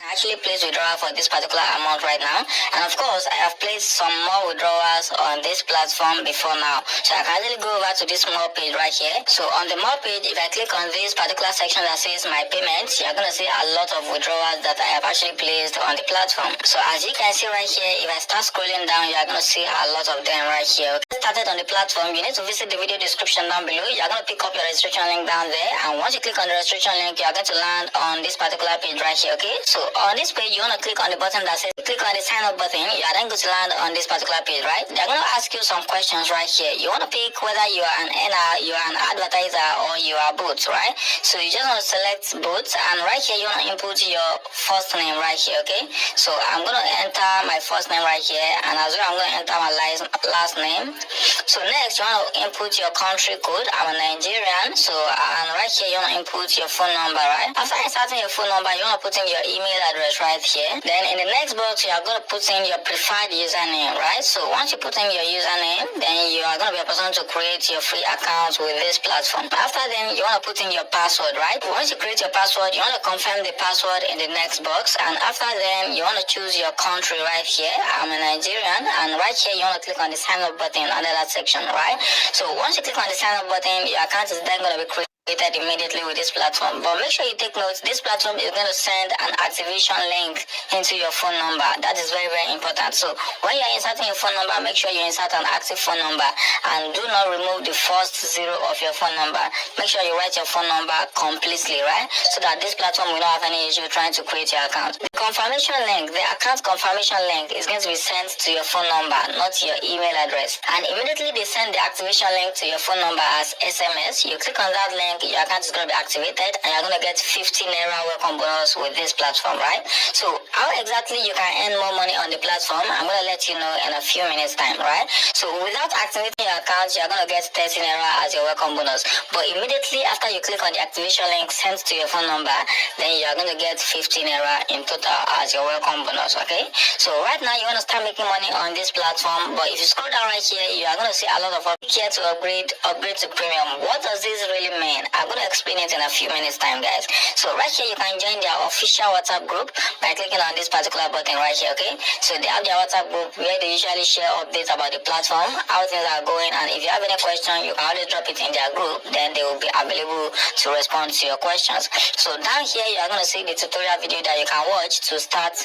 I actually placed withdrawal for this particular amount right now, and of course I have placed some more withdrawals on this platform before now. So I can actually go over to this more page right here. So on the more page, if I click on this particular section that says my payments, you're going to see a lot of withdrawals that I have actually placed on the platform. So as you can see right here, if I start scrolling down, you're going to see a lot of them right here. Started on the platform, you need to visit the video description down below. You're going to pick up your registration link down there, and once you click on the registration link, you're going to land on this particular page right here. Okay, so on this page, you want to click on the button that says click on the sign up button. You are then going to land on this particular page, right? They're going to ask you some questions right here. You want to pick whether you are an earner, you are an advertiser, or you are both, right? So you just want to select both, and right here you want to input your first name right here. Okay, so I'm going to enter my first name right here, and as well I'm going to enter my last name. So next you want to input your country code. I'm a Nigerian, so and right here you want to input your phone number, right? After inserting your phone number, you want to put in your email address right here. Then in the next box, you are going to put in your preferred username, right? So once you put in your username, then you are going to be a person to create your free account with this platform. After then, you want to put in your password, right? Once you create your password, you want to confirm the password in the next box, and after then, you want to choose your country right here. I'm a Nigerian, and right here you want to click on the sign up button under that section, right? So once you click on the sign up button, your account is then going to be created immediately with this platform. But make sure you take notes, this platform is going to send an activation link into your phone number. That is very, very important. So when you're inserting your phone number, make sure you insert an active phone number, and do not remove the first zero of your phone number. Make sure you write your phone number completely, right? So that this platform will not have any issue trying to create your account. The confirmation link, the account confirmation link is going to be sent to your phone number, not your email address. And immediately they send the activation link to your phone number as SMS. You click on that link, your account is going to be activated, and you're going to get 50 naira welcome bonus with this platform, right? So how exactly you can earn more money on the platform, I'm going to let you know in a few minutes time, right? So without activating your account, you're going to get 30 naira as your welcome bonus, but immediately after you click on the activation link sent to your phone number, then you're going to get 50 naira in total as your welcome bonus. Okay, so right now you want to start making money on this platform, but if you scroll down right here, you are going to see a lot of here to upgrade to premium. What does this really mean? I'm going to explain it in a few minutes time, guys. So right here you can join their official WhatsApp group by clicking on this particular button right here. Okay, so they have their WhatsApp group where they usually share updates about the platform, how things are going, and if you have any question, you can always drop it in their group, then they will be available to respond to your questions. So down here you are going to see the tutorial video that you can watch to start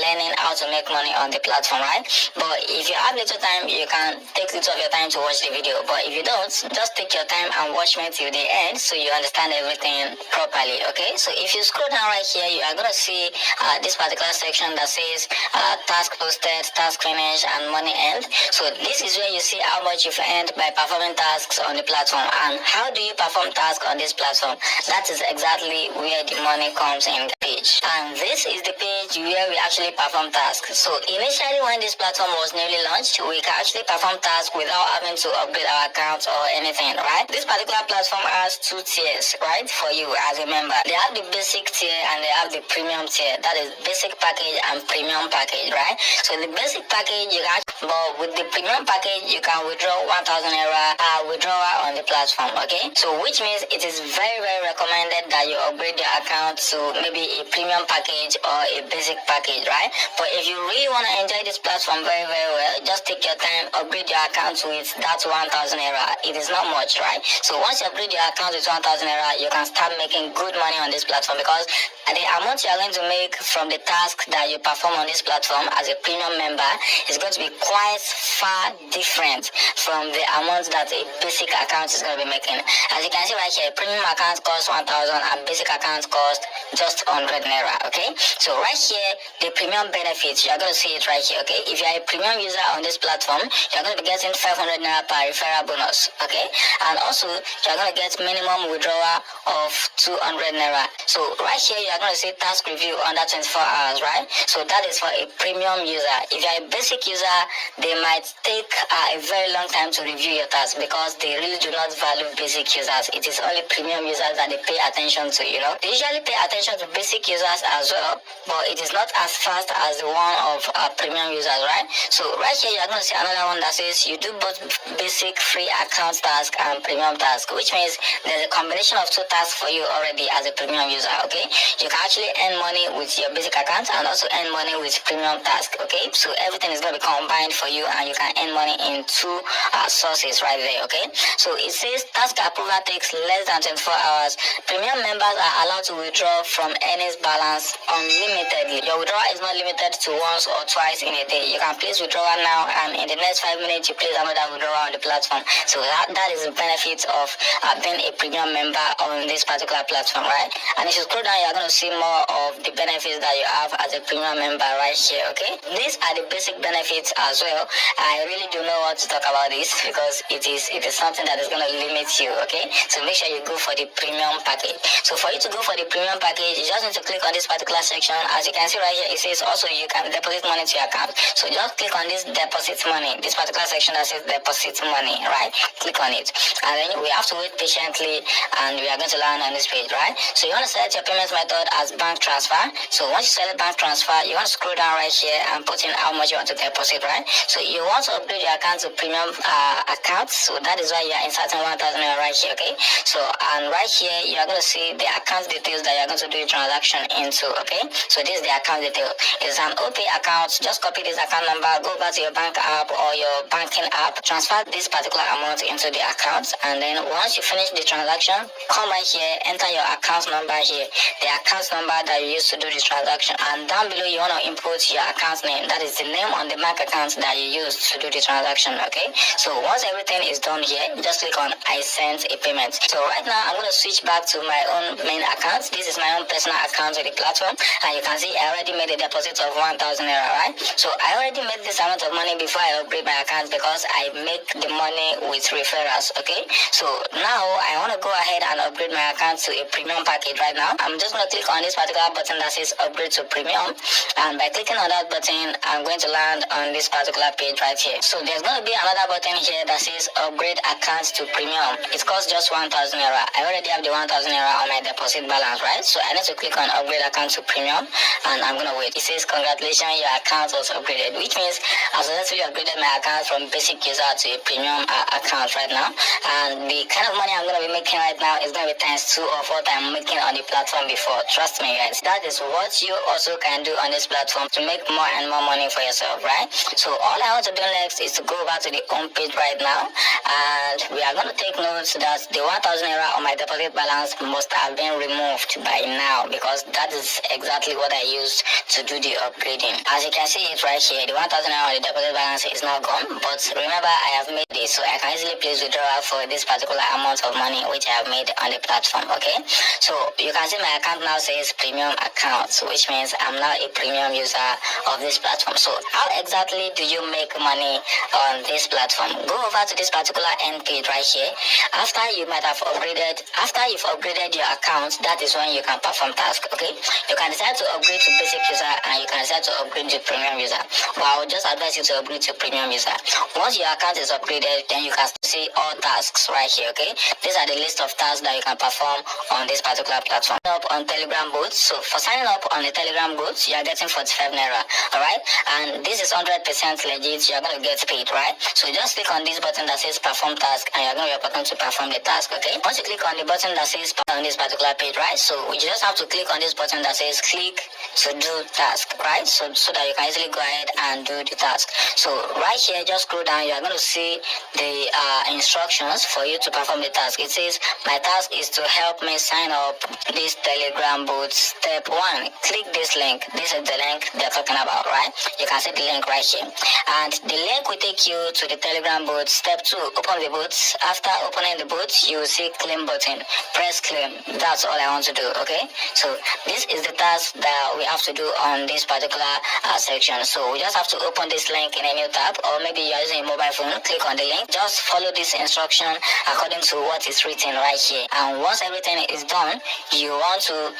learning how to make money on the platform, right? But if you have little time, you can take little of your time to watch the video, but if you don't, just take your time and watch me till the end so you understand everything properly. Okay, so if you scroll down right here, you are going to see this particular section that says task posted, task finished, and money earned. So this is where you see how much you've earned by performing tasks on the platform. And how do you perform tasks on this platform? That is exactly where the money comes in the page. And this is the page where we actually perform tasks. So initially when this platform was newly launched, we can actually perform tasks without having to upgrade our accounts or anything, right? This particular platform has two tiers, right, for you as a member. They have the basic tier and they have the premium tier. That is basic package and premium package, right? So the basic package you can, but with the premium package you can withdraw 1,000 naira withdrawal on the platform. Okay, so which means it is very, very recommended that you upgrade your account to maybe a premium package or a basic package, right? But if you really want to enjoy this platform very, very well, just take your time, upgrade your account with that 1,000 naira. It is not much, right? So once you upgrade your account with 1,000 naira, you can start making good money on this platform, because the amount you are going to make from the task that you perform on this platform as a premium member is going to be quite far different from the amount that a basic account is going to be making. As you can see right here, premium account costs 1,000 and basic account costs just 100 naira. Okay, so right here, the premium benefits, you are going to see it right here. Okay, if you are a premium user on this platform, you are going to be getting 500 naira per referral bonus. Okay, and also you are going to get minimum withdrawal of 200 naira. So right here you are going to see task review under 24 hours, right? So that is for a premium user. If you are a basic user, they might take a very long time to review your task because they really do not value basic users. It is only premium users that they pay attention to, you know. They usually pay attention to basic users as well, but it is not as fast as the one of premium users, right? So right here, you're going to see another one that says you do both basic free account task and premium task, which means there's a combination of two tasks for you already as a premium user, okay? You can actually earn money with your basic account and also earn money with premium task, okay? So everything is going to be combined for you and you can earn money in two sources right there, okay? So it says task approval takes less than 24 hours. Premium members are allowed to withdraw from earnings balance unlimitedly. Your withdrawal is not limited to once or twice in a day. You can place withdrawal now and in the next 5 minutes you place another withdrawal on the platform. So that is the benefit of being a premium member on this particular platform, right? And if you scroll down, you're going to see more of the benefits that you have as a premium member right here, okay? These are the basic benefits as well. I really don't know what to talk about this because it is something that is going to limit you, okay? So make sure you go for the premium package. So for you to go for the premium package, you just need to click on this particular section. As you can see right here, it says also you can deposit money to your account. So just click on this deposit money, this particular section that says deposit money, right? Click on it. And then we have to wait patiently and we are going to land on this page, right? So you want to select your payment method as bank transfer. So once you select bank transfer, you want to scroll down right here and put in how much you want to deposit, right? So you want to upgrade your account to premium account. So that is why you are inserting 1,000 right here, okay? So and right here you are going to see the account details that you are going to do the transaction into, okay? So this is the account detail. It's an OP account. Just copy this account number, go back to your bank app or your banking app, transfer this particular amount into the account, and then once you finish the transaction, come right here, enter your account number here, the account number that you used to do the transaction, and down below you want to input your account name. That is the name on the bank account that you used to do the transaction, okay? So once everything is done here, just click on I sent a payment. So right now I'm going to switch back to my own main account. This is my own personal account with the platform, and you can see I already made a deposit of 1,000 naira, right? So I already made this amount of money before I upgrade my account because I make the money with referrals, okay? So now I want to go ahead and upgrade my account to a premium package right now. I'm just going to click on this particular button that says upgrade to premium, and by clicking on that button, I'm going to land on this particular page right here. So there's going to be another button here that says upgrade account to premium. It costs just 1,000 naira. I already have the 1,000 naira on my deposit balance, right? So I need to click on upgrade account to premium, and I'm going to wait. It says congratulations, your account was upgraded, which means I've successfully upgraded my account from basic user to a premium account right now. And the kind of money I'm going to be making right now is going to be times 2 of what I'm making on the platform before. Trust me, guys. That is what you also can do on this platform to make more and more money for yourself, right? So all I want to do next is to go back to the home page right now, and we are going to take notes that the 1,000 naira on my deposit balance must have been removed by now, because that is exactly what I used to do the upgrading. As you can see it right here, the 1,000 naira on the deposit balance is not gone, but remember I have made this, so I can easily place withdrawal for this particular amount of money which I have made on the platform, okay? So you can see my account now says premium account, which means I'm now a premium user of this platform. So how exactly do you make money on this platform? Go over to this particular end page right here. After you've upgraded your account, that is when you can perform tasks, okay? You can decide to upgrade to basic user and you can decide to upgrade to premium user. But I would just advise you to upgrade to premium user. Once your account is upgraded, then you can see all tasks right here, okay? These are the list of tasks that you can perform on this particular platform. Up on Telegram bots. So for signing up on the Telegram bots, you are getting 45 naira, alright? And this is 100% legit. You are going to get paid, right? So just click on this button that says perform task and you are going to be able to perform the task, okay? Once you click on the button that says on this particular page, right? So you just have to click on this button that says click to do task, right? So that you can easily go ahead and do the task. So right here, just scroll down, you are going to see the instructions for you to perform the task. It says my task is to help me sign up this Telegram bot. Step 1, click this link. This is the link they're talking about, right? You can see the link right here, and the link will take you to the Telegram bot. Step 2, open the bot. After opening the bot, you will see claim button. Press claim. That's all I want to do, okay? So this is the task that we have to do on this particular section. So we just have to open this link in a new tab, or maybe you're using a mobile phone. Click on the link. Just follow this instruction according to what is written right here, and once everything is done, you want to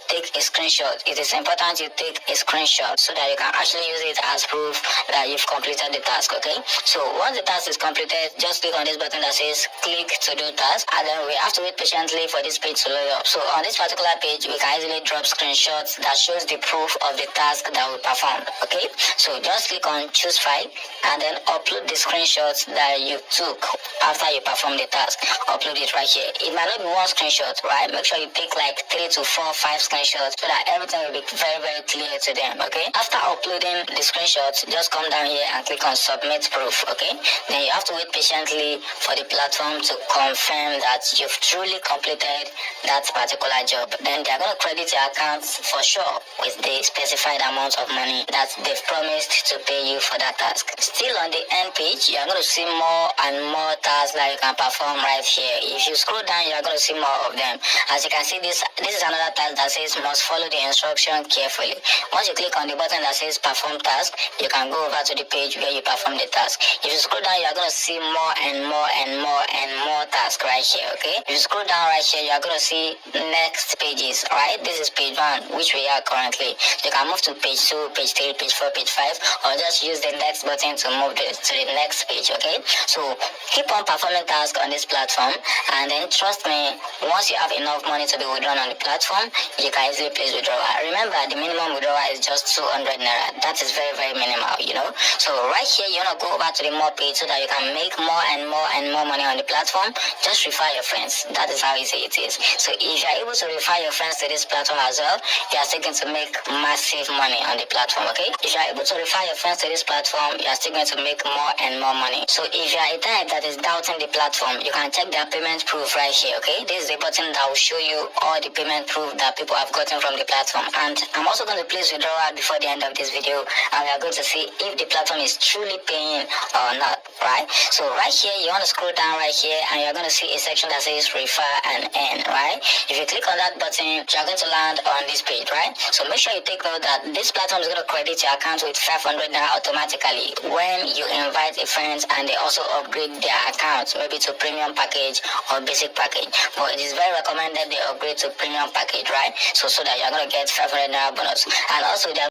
take a screenshot. It is important you take a screenshot so that you can actually use it as proof that you've completed the task, okay? So once the task is completed, just click on this button that says click to do task, and then we have to wait patiently for this page to load up. So on this particular page, we can usually drop screenshots that shows the proof of the task that we performed. Okay, so just click on choose file and then upload the screenshots that you took after you perform the task. Upload it right here. It might not be one screenshot, right? Make sure you take like 3 to 4, 5 screenshots so that everything will be very, very clear to them. Okay, after uploading the screenshots, just come down here and click on submit proof. Okay, then you have to wait patiently for the platform to confirm that you've truly completed that particular job. Then they're going to credit your account for sure with the specified amount of money that they've promised to pay you for that task. Still on the end page, you're going to see more and more tasks that you can perform right here. If you scroll down, you're going to see more of them. As you can see, this is another task that says must follow the instruction carefully. Once you click on the button that says perform task, you can go over to the page where you perform the task. If you scroll down, you're going to see more and more and more and more tasks right here. Okay, if you scroll down right here, you're going to see next pages. Right, this is page 1, which we are currently. You can move to page 2, page 3, page 4, page 5, or just use the next button to move to the next page. Okay, so keep on performing tasks on this platform, and then trust me, once you have enough money to be withdrawn on the platform, you can easily place withdrawal. Remember, the minimum withdrawal is just 200 naira. That is very, very minimal, you know. So right here, you want to go over to the more page so that you can make more and more and more money on the platform. Just refer your friends. That is how easy it is. So if you're able to refer your friends to this platform as well, you are still going to make massive money on the platform. Okay, if you are able to refer your friends to this platform, you are still going to make more and more money. So if you are a type that is doubting the platform, you can check their payment proof right here. Okay, this is the button that will show you all the payment proof that people have gotten from the platform. And I'm also going to place withdrawal before the end of this video, and we are going to see if the platform is truly paying or not. Right, so right here, you want to scroll down right here, and you're going to see a section that says refer and earn. Right, if you click on that button, you're going to land on this page. Right, so make sure you take note that this platform is going to credit your account with 500 naira automatically when you invite a friend and they also upgrade their account maybe to premium package or basic package. But it is very recommended they upgrade to premium package, right? So that you're going to get 500 naira bonus. And also there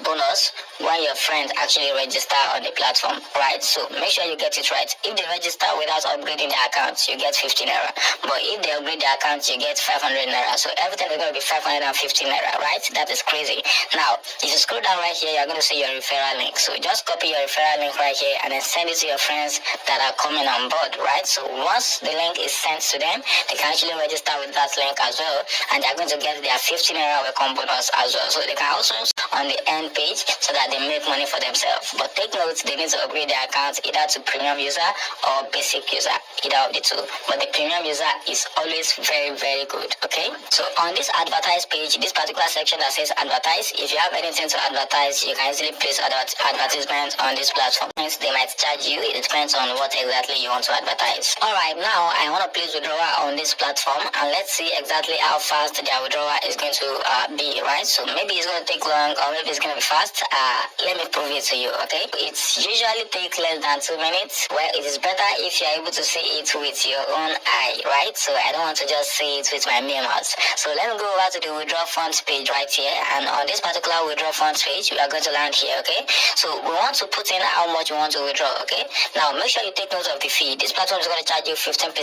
bonus when your friends actually register on the platform, right? So make sure you get it right. If they register without upgrading their accounts, you get 50 naira. But if they upgrade their accounts, you get 500 naira. So everything is going to be 550 naira, right? That is crazy. Now, if you scroll down right here, you're going to see your referral link. So just copy your referral link right here and then send it to your friends that are coming on board, right? So once the link is sent to them, they can actually register with that link as well, and they're going to get their 15 naira welcome bonus as well. So they can also on the end page so that they make money for themselves. But take note, they need to upgrade their accounts either to premium user or basic user, either of the two. But the premium user is always very, very good. Okay, so on this advertise page, this particular section that says advertise, if you have anything to advertise, you can easily place advertisements on this platform. They might charge you. It depends on what exactly you want to advertise. Alright, now I want to place withdrawal on this platform, and let's see exactly how fast their withdrawal is going to be, right? So maybe it's going to take long, or maybe it's going to be fast. Let me prove it to you. Okay, it's usually take less than 2 minutes. Well, it is better if you're able to see it with your own eye, right? So I don't want to just see it with my mere mouth. So let me go over to the withdraw funds page right here, and on this particular withdraw funds page, we are going to land here. Okay, so we want to put in how much we want to withdraw. Okay, now make sure you take note of the fee. This platform is going to charge you 15%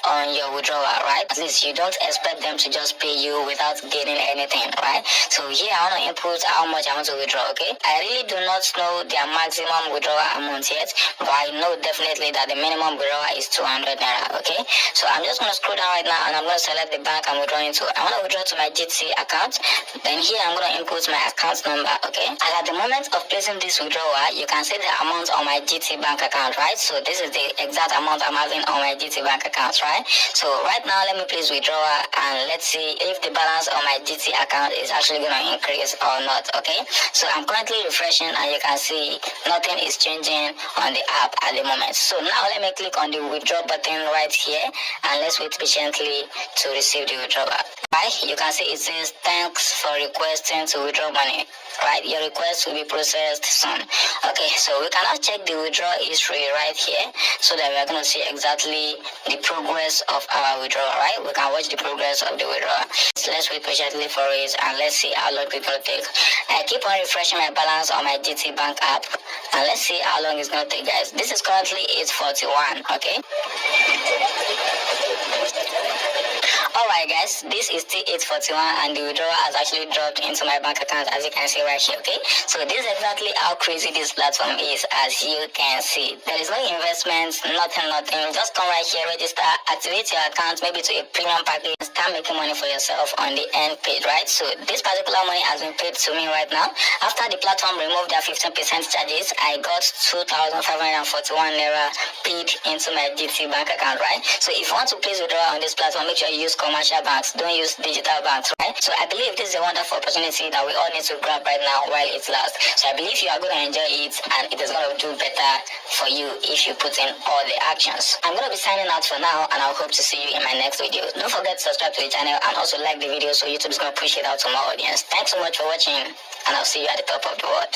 on your withdrawal, right? At least you don't expect them to just pay you without gaining anything, right? So here I want to input how much I want to withdraw. Okay, I really do not know their maximum withdrawal amount yet, but I know definitely that the minimum withdrawal is 200 naira. Okay, so I'm just going to scroll down right now, and I'm going to select the bank I'm withdrawing to. I want to withdraw to my GT account. Then here I'm going to input my account number. Okay, and at the moment of placing this withdrawal, you can see the amount on my GT bank account, right? So this is the exact amount I'm having on my GT bank account, right? So right now let me place withdrawal, and let's see if the balance on my GT account is actually going to increase or not. Okay, so I'm currently refreshing, and you can see nothing is changing on the app at the moment. So now let me click on the withdraw button right here, and let's wait patiently to receive the withdrawal. Right, you can see it says thanks for requesting to withdraw money. Right, your request will be processed soon. Okay, so we can now check the withdrawal history right here, so that we are going to see exactly the progress of our withdrawal. Right, we can watch the progress of the withdrawal. So let's wait patiently for it, and let's see how long it's going to take. I keep on refreshing my balance on my GT Bank app, and let's see how long it's going to take, guys. This is currently 8:41. Okay. Alright, Alright guys, this is still 𝗜𝗡𝗦𝗧𝗠𝗘𝗡𝗧 and the withdrawal has actually dropped into my bank account, as you can see right here, okay? So this is exactly how crazy this platform is, as you can see. There is no investment, nothing. Just come right here, register, activate your account, maybe to a premium package, start making money for yourself on the end page, right? So this particular money has been paid to me right now. After the platform removed their 15% charges, I got 2,541 naira paid into my GT bank account, right? So if you want to place withdraw on this platform, make sure you use commercial banks, don't use digital banks, right? So I believe this is a wonderful opportunity that we all need to grab right now while it lasts. So I believe you are going to enjoy it, and it is going to do better for you if you put in all the actions. I'm going to be signing out for now, and I hope to see you in my next video. Don't forget to subscribe to the channel and also like the video so YouTube is going to push it out to more audience. Thanks so much for watching, and I'll see you at the top of the world.